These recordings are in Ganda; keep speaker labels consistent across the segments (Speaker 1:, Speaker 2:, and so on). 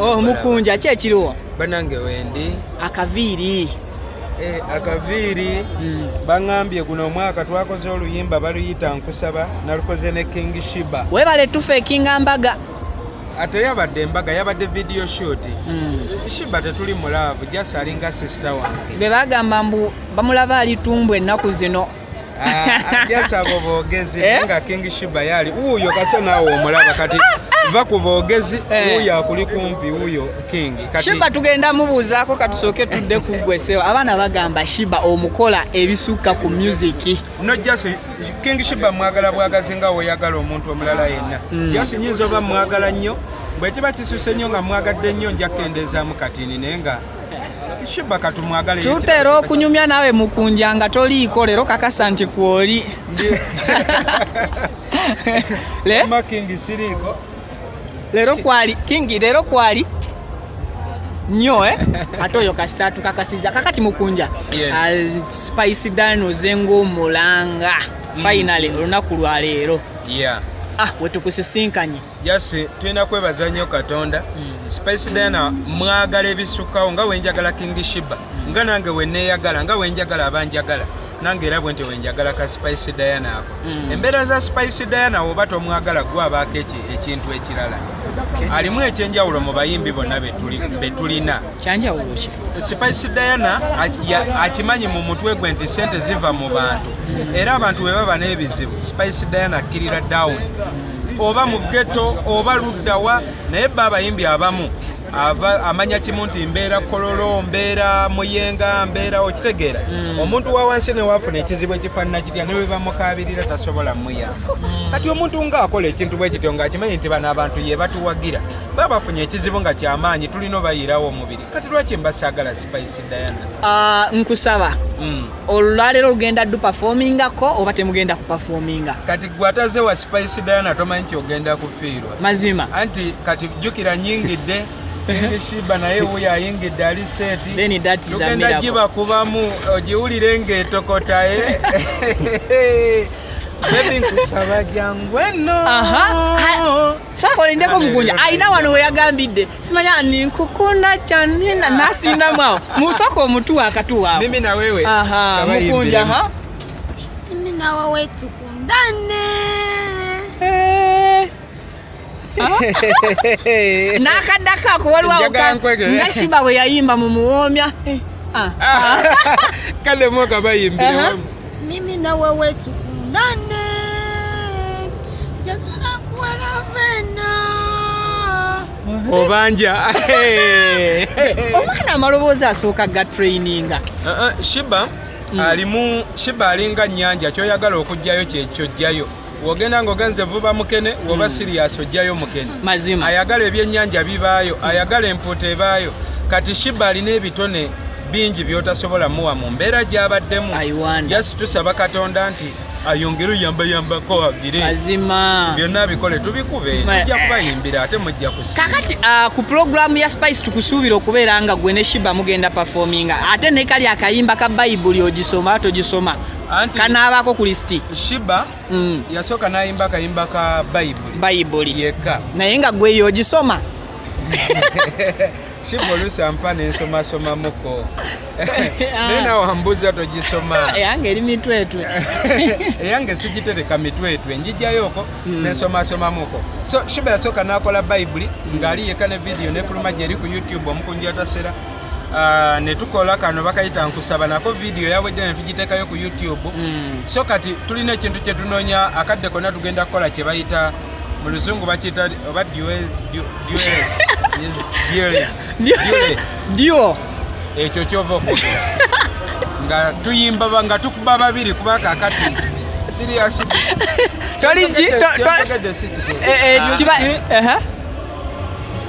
Speaker 1: Oh mukunja kye kiriwo.
Speaker 2: Banange wendi.
Speaker 1: Akaviiri.
Speaker 2: Akaviiri. Bangambye guno omwaka twakoze oluyimba baluyita nkusaba nalukoze ne King Sheebah.
Speaker 1: Webale tufe Kinga Mbaga.
Speaker 2: Ate yabadde mbaga yabadde video shoot. Sheebah tetuli mulaavu just alinga sister wange.
Speaker 1: Be bagamba mbu bamulaba ali tumbwe ennaku zino.
Speaker 2: Just abo boogezi nga King Sheebah yali uyo kasa nawo omulaba kati va ku boogezi uyo akuli kumpi uyo King kati
Speaker 1: Sheebah tugenda mubuuzaako katusooke tudde kuggweseewo abaana bagamba Sheebah omukola ebisukka ku music.
Speaker 2: No just King Sheebah mwagala bwagazi nga oyagala omuntu omulala yenna. Just nyinza oba mwagala nnyo bwe kiba kisuse nnyo nga mwagadde nnyo nja kkendeezaamu katini naye nga Sheebah katumwagala
Speaker 1: tutera okunyumya nawe mukunja nga toliiko lero kakasa nti kwoli.
Speaker 2: Ma King siriiko
Speaker 1: lero kwali King lero kwali nnyo ate oyo kasita tukakasiza kakati mukunja. Spice Dano zengo mulanga finally olunaku lwa leero. Wetukusisinkanye.
Speaker 2: Yes, tulina kwebaza nnyo Katonda. Spice Dana mwagala ebisukawo nga wenjagala King Sheebah nga nange wenneeyagala nga wenjagala abanjagala nange era bwe nti wenjagala ka Spice Diana ako. Embeera za Spice Diana oba tomwagala gwe abaako ekintu ekirala. Alimu ekyenjawulo mu bayimbi bonna be tulina.
Speaker 1: Kyanjawulo ki?
Speaker 2: Spice Diana akimanyi mu mutwe gwe nti sente ziva mu bantu era abantu bwe baba n'ebizibu Spice Diana akkirira down oba mu ghetto oba luddawa naye bba abayimbi abamu amanya kimu nti mbeera kololo mbeera muyenga mbeera okitegeera omuntu wa wansi ne wafuna ekizibu ekifaanana kitya ne bwe bamukabirira tasobola muyamba kati omuntu ng'akola ekintu bwe kityo ng'akimanyi nti bano abantu ye batuwagira baba bafunye ekizibu nga kyamaanyi tulina obayirawo omubiri kati lwaki mbasaagala Spice Diana?
Speaker 1: Nkusaba olwaleero lugenda du performingako oba temugenda ku performinga?
Speaker 2: Kati gwataze wa Spice Diana tomanyi nti ogenda kufiirwa
Speaker 1: mazima
Speaker 2: anti kati jjukira nyingidde King Sheebah naye wuyo ayingidde ali seeti tugenda gibakubamu ogiwulire ng'etokotaye bebi nkusaba jangu eno
Speaker 1: sakolindeko mukunja ayina wano weyagambidde simanya ninkukunda cyane nasindamu awo musoko omutuwa akatuwa
Speaker 2: mimi na wewe
Speaker 1: mukunja
Speaker 3: mimi na wewe tukundane
Speaker 1: nakadaka ko waliwo nga Sheebah we yayimba mu muwomya
Speaker 2: kale moka bayimbire
Speaker 3: mimi na wewe tukundane jagala kuwala vena
Speaker 2: obanja
Speaker 1: omwana amaloboozi asooka ga traininga.
Speaker 2: Sheebah alinga nnyanja kyoyagala okujjayo kyekyoggyayo wogenda ng'ogenze vuba mukene woba serious ojjayo mukene
Speaker 1: mazima
Speaker 2: ayagala ebyennyanja bibaayo ayagala empuuta ebaayo kati Sheebah alina ebitone bingi byotasobola muwa mu mbeera gy'abaddemu just tusaba Katonda nti ayongere yambako agire
Speaker 1: mazima
Speaker 2: byonna bikole tubikube tujja kubayimbira ate mujja kusiima
Speaker 1: kakati ku programu ya Spice tukusuubira okubeera nga gwe ne Sheebah mugenda performinga ate ne kali akayimba ka Bayibuli ogisoma togisoma kanaabako ku listi.
Speaker 2: Sheebah yasooka n'ayimba akayimba ka Bayibuli yekka
Speaker 1: naye nga gwe yo ogisoma
Speaker 2: Sheebah olusampa nensomasomamuko naye nawe wambuuza togisoma
Speaker 1: eyange eri mitwetwe
Speaker 2: eyange sigitereka mitwetwe njijjayoko nensomasomamuko so Sheebah yasooka n'akola Bayibuli ng'ali yekka ne vidiyo nefuluma gyeri ku YouTube omukunja tasera ne tukola kano bakayita nkusaba nako video yawedde ne tugiteekayo ku YouTube so kati tulina ekintu kye tunoonya akadde konna tugenda kukola kye bayita mu luzungu bakiyita oba
Speaker 1: dio
Speaker 2: ekyo kyova okugera nga tuyimba nga tukuba babiri kuba kakati serious
Speaker 1: toliji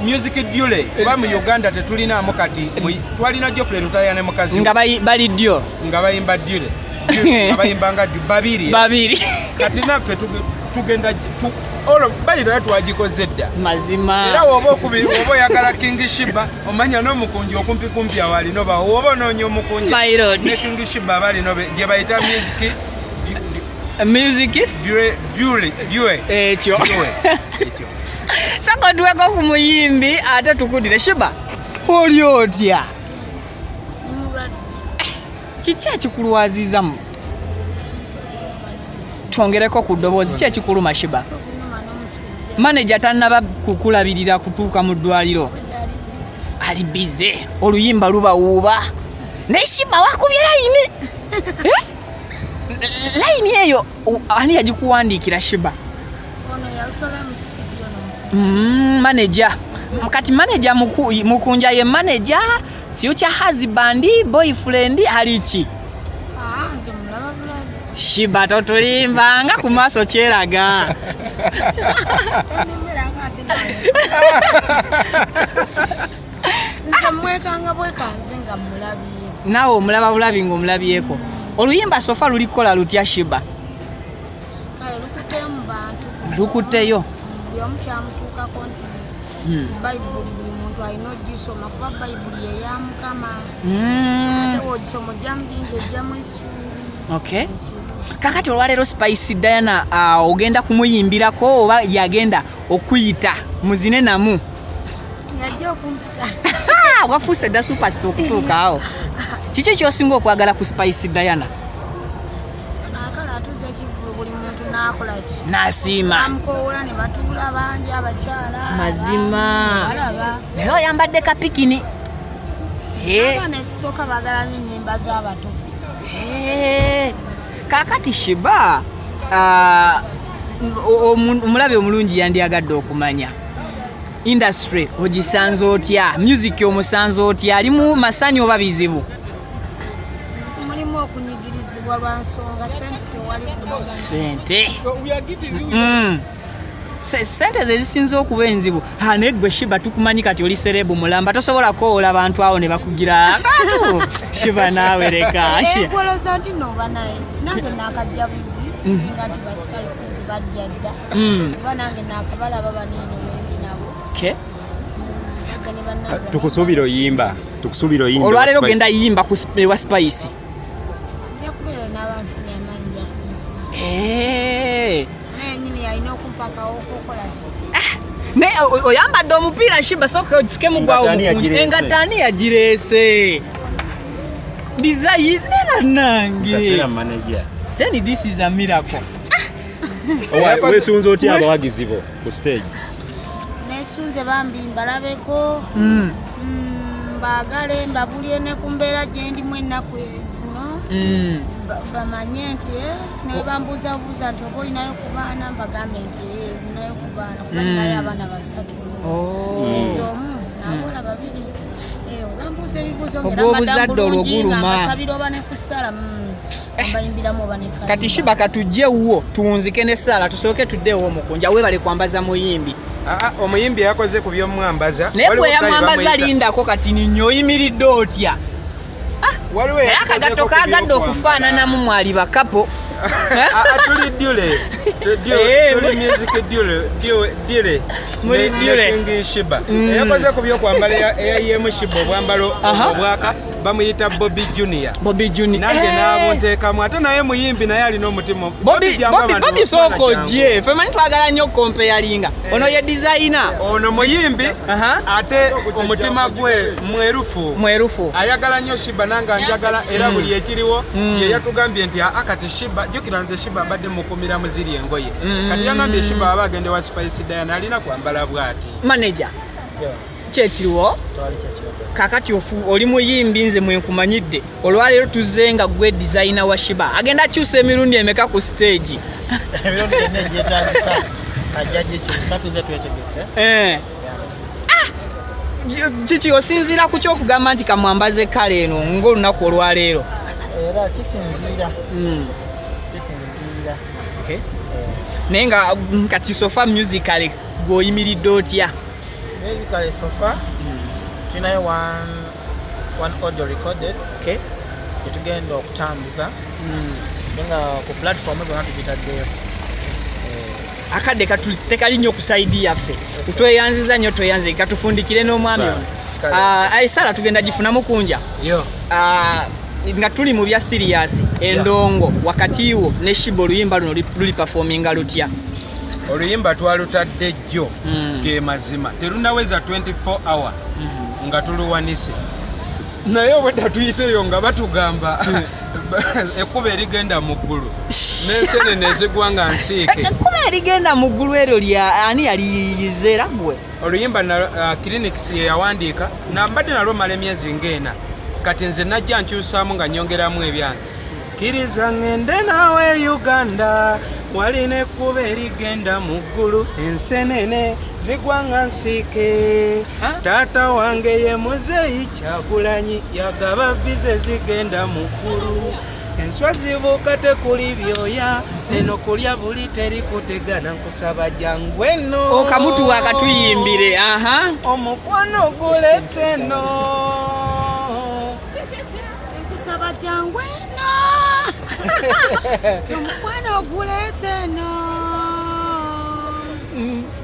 Speaker 2: music duel kuba mu Uganda tetulinaamu kati twalina Geoffrey Lutaya ne mukazi
Speaker 1: nga bali dio
Speaker 2: nga bayimba duel nga bayimba nga babiri kati naffe tugenda olo bayira twagikoze dda
Speaker 1: mazima
Speaker 2: era woba okubiri woba oyagala King Sheebah omanya n'omukunji okumpi awalino ba woba onoonya omukunji ne King Sheebah abalino gye bayita
Speaker 1: music
Speaker 2: duel
Speaker 1: ekyo so Kakodweko ku muyimbi ate tukudire Sheebah. Oli otya? Kiki ekikulwazizamu? Twongereko ku ddoboozi ki ekikuluma Sheebah? Manager tannaba kukulabirira kutuuka mu ddwaliro. Ali bize. Oluyimba lubawuuba. Ne Sheebah wakubye layini. Layini eyo ani yagikuwandiikira Sheebah? Manager. Kati manager mukunja ye manager, future husband, boyfriend aliki?
Speaker 3: Nze mulaba bulabi.
Speaker 1: Sheebah totulimba nga ku maaso kyeraga.
Speaker 3: Tonnembera nga ate nawe. Nze mwekanga bwekanze nga mulabye.
Speaker 1: Naawe omulaba bulabi ng'omulabyeko. Oluyimba sofa lulikola lutya Sheebah?
Speaker 3: Kale lukuteyo mu bantu.
Speaker 1: Lukuteyo.
Speaker 3: Buli omu kyamutuukako nti Bayibuli buli muntu alina ogisoma kuba Bayibuli ye ya Mukama. Kitewo ogisoma ojjamu bingi ojjamu essuubi.
Speaker 1: Okay. Kakati olwaleero Spice Diana ogenda kumuyimbirako oba yagenda okuyita muzine namu?
Speaker 3: Yajja okumpita.
Speaker 1: Wafuuse dda superstar okutuuka awo. Kiki ky'osinga okwagala ku Spice Diana?
Speaker 3: Akala atuuza ekivulu buli muntu n'akola ki?
Speaker 1: N'asiima.
Speaker 3: Bamukoola ne batuula bangi abakyala.
Speaker 1: Mazima.
Speaker 3: Balaba.
Speaker 1: Naye oyambadde kapikini.
Speaker 3: Abaana ekisooka baagala nnyo ennyimba z'abato.
Speaker 1: Kakati Sheebah omulabe omulungi yandyagadde okumanya industry ogisanze otya, music omusanze otya, ali mu masanyu oba bizibu?
Speaker 3: Mulimu okunyigirizibwa lwa nsonga sente tewali kuboga.
Speaker 1: Sente sente ze zisinze okuba enzibu. Naye gwe Sheebah tukumanyi kati oli serebu mulamba, tosobola koola abantu awo ne bakugira akantu. Sheebah naawe leka.
Speaker 3: Enkoloza nti nooba naye nange naakajja buzi siringa nti ba Spice nti bajja dda oba nange naakabalaba baniino wendi nabo.
Speaker 4: Tukusuubira oyimba.
Speaker 1: Olwaleero genda yimba ku wa Spice.
Speaker 3: Nja kubeera n'abanfuni amanyi nja
Speaker 1: kuyimba.
Speaker 3: naye nyini alina okumpakawo okukola ki?
Speaker 1: Naye oyambadde omupiira Sheebah sooka ogisikemu gwawo mukunja. Engatta ani yagireese? Design ne bannange. Then this is a miracle.
Speaker 4: Weesunze otya abawagizi bo ku stage?
Speaker 3: Neesunze bambi mbalabeko mbaagale mbabulye ne ku mbeera gye ndimu ennaku zino bamanye nti naye bambuuzabuuza nti oba olinayo ku baana mbagambe nti ninayo ku baana kuba ninayo abaana 3 nze omu nabola 2 bambuuza ebibuuzo
Speaker 1: obw'obuzadde olwoguluma
Speaker 3: mbasabira oba ne ku ssala bayimbiramu oba ne
Speaker 1: kati Sheebah katujjewo tuwunzike ne ssala tusooke tuddeewo omukunja weebale kwambaza muyimbi.
Speaker 2: Omuyimbi yakoze ku by'omwambaza.
Speaker 1: Naye bwe yamwambaza lindako kati ninyo oyimiridde otya? Naye akagatto kaagadde okufaananamu mwali bakapo.
Speaker 2: Tuli Dule. Tuli music Dule.
Speaker 1: Muli Dule.
Speaker 2: King Sheebah. Yakoze ku by'okwambala eyayemu Sheebah obwambalo obwaka bamuyita Bobby Junior. Nange n'abunteekamu ate naye muyimbi naye alina omutima.
Speaker 1: Bobby sookojje. Ffe manyi twagala nnyo kompeyalinga. Ono ye designer.
Speaker 2: Ono muyimbi ate omutima gwe mwerufu. Ayagala nnyo Sheebah nange njagala era buli ekiriwo ye yatugambye nti akati Sheebah jukira nze Sheebah mbadde mukumira muziri engoye. Kati yangambye Sheebah aba agende wa Spice Diana alina kwambala bwati.
Speaker 1: Manager. Kyekiriwo? Kakati oli muyimbi nze mwenkumanyidde. Olwaleero tuzze nga gwe designer wa Sheebah. Agenda kyusa emirundi emeka ku stage.
Speaker 5: Emirundi ennyo etandika. Ajjaje kyusatu ze twetegese.
Speaker 1: Kiki osinziira ku kyokugamba nti kamwambaze kale eno ng'olunaku olwaleero?
Speaker 5: Era kisinziira.
Speaker 1: Okay. Naye nga kati sofa musically gw'oyimiridde otya?
Speaker 5: Musically sofa tulinayo one audio recorded.
Speaker 1: Okay.
Speaker 5: Yetugenda okutambuza nga ku platform zonna tugitaddeyo.
Speaker 1: Akadde tekali nnyo ku saidi yaffe. Tweyanziza nnyo tweyanze katufundikire n'omwami ono. Aisala tugenda gifunamu kunja. Nga tuli mu bya serious endongo wakati wo ne Sheebah oluyimba luno luli performinga lutya?
Speaker 2: oluyimba twalutadde jjo ge mazima terunaweza 24 hour nga tuluwanise naye obwedda tuyiteyo nga batugamba ekkuba erigenda mu ggulu n'ensenene ezigwa nga nsiike.
Speaker 1: Ekkuba erigenda mu ggulu eryo ani yaliyize era gwe?
Speaker 2: Oluyimba na clinics ye yawandiika nambadde nalwo mala emyezi ng'ena kati nze najja nkyusaamu nga nyongeramu ebyange. Kkiriza ngende naawe Uganda walina ekkuba erigenda mu ggulu ensenene zigwa nga nsiike. Taata wange ye Muzeeyi Kyagulanyi yagaba vize zigenda mu ggulu. Enswa zibuuka tekuli byoya eno kulya buli teri kutegana nkusaba jangu eno.
Speaker 1: Okamutu akatuyimbire.
Speaker 2: Omukwano gulete eno.
Speaker 3: Nkusaba jangu eno. Omukwano gulete eno.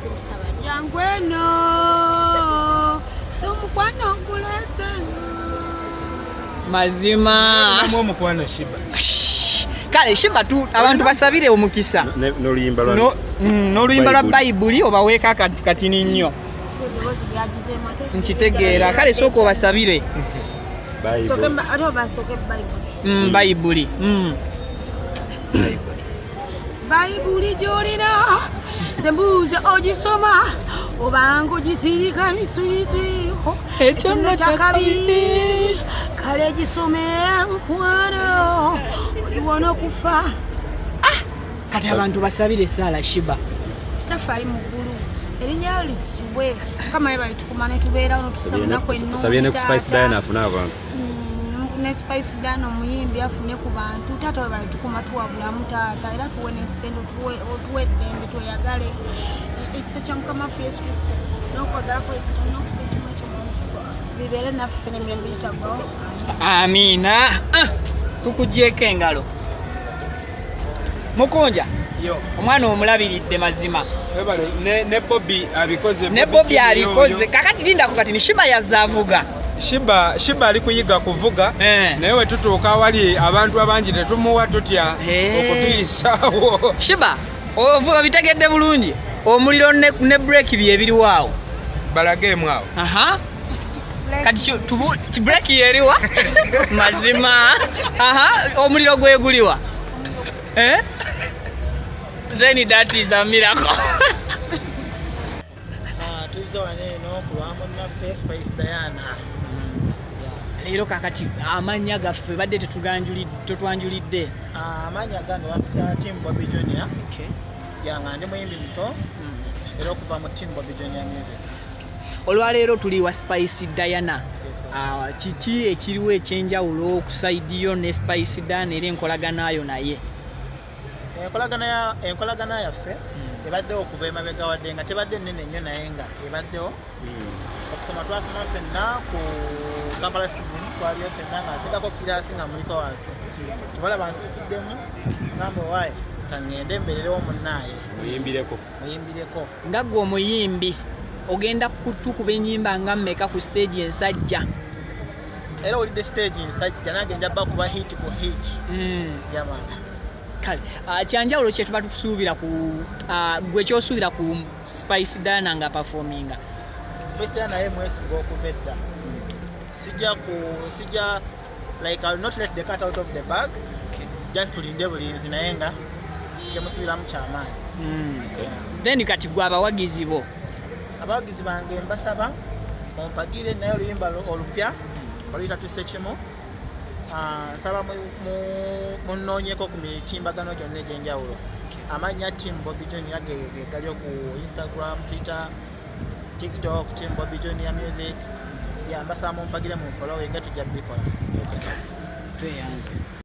Speaker 3: Nkusaba jangu eno. Omukwano gulete eno.
Speaker 1: Mazima.
Speaker 2: Omukwano Sheebah.
Speaker 1: Kale Sheebah tu abantu basabire omukisa. N'oluyimba lwa Bayibuli obaweeka katini nnyo. Nkitegeera kale sooka obasabire. Bayibuli.
Speaker 3: Bayibuli gy'olina zembuuze ogisoma obanga ogitirika mituyitwi ekyo kyakabi kale gisome mukwano oliwona okufa.
Speaker 1: Kati abantu basabire esaala Sheebah.
Speaker 3: Kitaffe ali mu ggulu erinnya lisubwe kama yebali tukuma ne tubeerawo notusabunako ennungi.
Speaker 4: Sabye ne ku Spice Diana afuna abantu.
Speaker 3: Ne Spice Diana omuyimbi afune ku bantu taata we bali tukuma tuwabulamu taata era tuwe n'essente otuwe eddembe tweyagale ekisa kya Mukama waffe Yesu Kristo n'okwagala kwe Katonda n'okusa ekimu ekyo bibeere naffe n'emirembe gitagwawo.
Speaker 1: Amiina. Tukugyeko engalo. Mukunja omwana omulabiridde mazima.
Speaker 2: Ne Bobby abikoze.
Speaker 1: Ne Bobby abikoze. Kakati lindako kati ni Sheebah yazaavuga.
Speaker 2: Sheebah ali kuyiga kuvuga naye we tutuuka wali abantu abangi tetumuwa tutya okutuyisaawo.
Speaker 1: Sheebah ovuga bitegedde bulungi omuliro ne break bye ebiriwaawo
Speaker 2: balageemu awo.
Speaker 1: Kati break yeriwa mazima. Omuliro gweguliwa. Then that is a miracle.
Speaker 5: Spice Diana.
Speaker 1: Leero kakati amanya gaffe badde tetwanjulidde.
Speaker 5: Amanya gano wapita Team Bobby Junior. Yanga ndi muyimbi muto. Era okuva mu Team Bobby Junior Music.
Speaker 1: Olwaleero tuli wa Spice Diana. Kiki ekiriwo ekyenjawulo okusaidiyo ne Spice Diana era enkolaganayo naye?
Speaker 5: Enkolagana yaffe ebaddewo okuva emabega wadde nga tebadde nnene nnyo naye nga ebaddewo. Okusoma twasoma ffenna ku Kampala Citizen twaliyo ffenna nga nzigako kiraasi nga muliko wansi. Tubalaba nsitukiddemu ngamba waayi kangende mbeererewo munnaaye. Muyimbireko.
Speaker 1: Nga ggwe omuyimbi ogenda kutukuba ennyimba nga mmeka ku stage ensajja?
Speaker 5: Era olidde stage ensajja nange njaba kuba hit ku hit. Yamana.
Speaker 1: Kale kyanjawulo kye tuba tusuubira ku gwe kyosuubira ku Spice Diana nga performinga?
Speaker 5: Spice Diana ye mwesiga okuva edda. Sijja like I will not let the cat out of the bag. Just tulinde bulinzi naye nga kyemusubiramu kyamaanyi.
Speaker 1: Then kati gwe abawagizi bo?
Speaker 5: Abawagizi bange mbasaba ompagire naye oluyimba olupya oluyita tuse kimu. Nsaba munnoonyeko ku mitimbagano gyonna egy'enjawulo. Amannya Team Bobby Junior gali ku Instagram, Twitter, TikTok, Team Bobby Junior Music. Mbasaba mumpagire mu follow nga tujja bikola.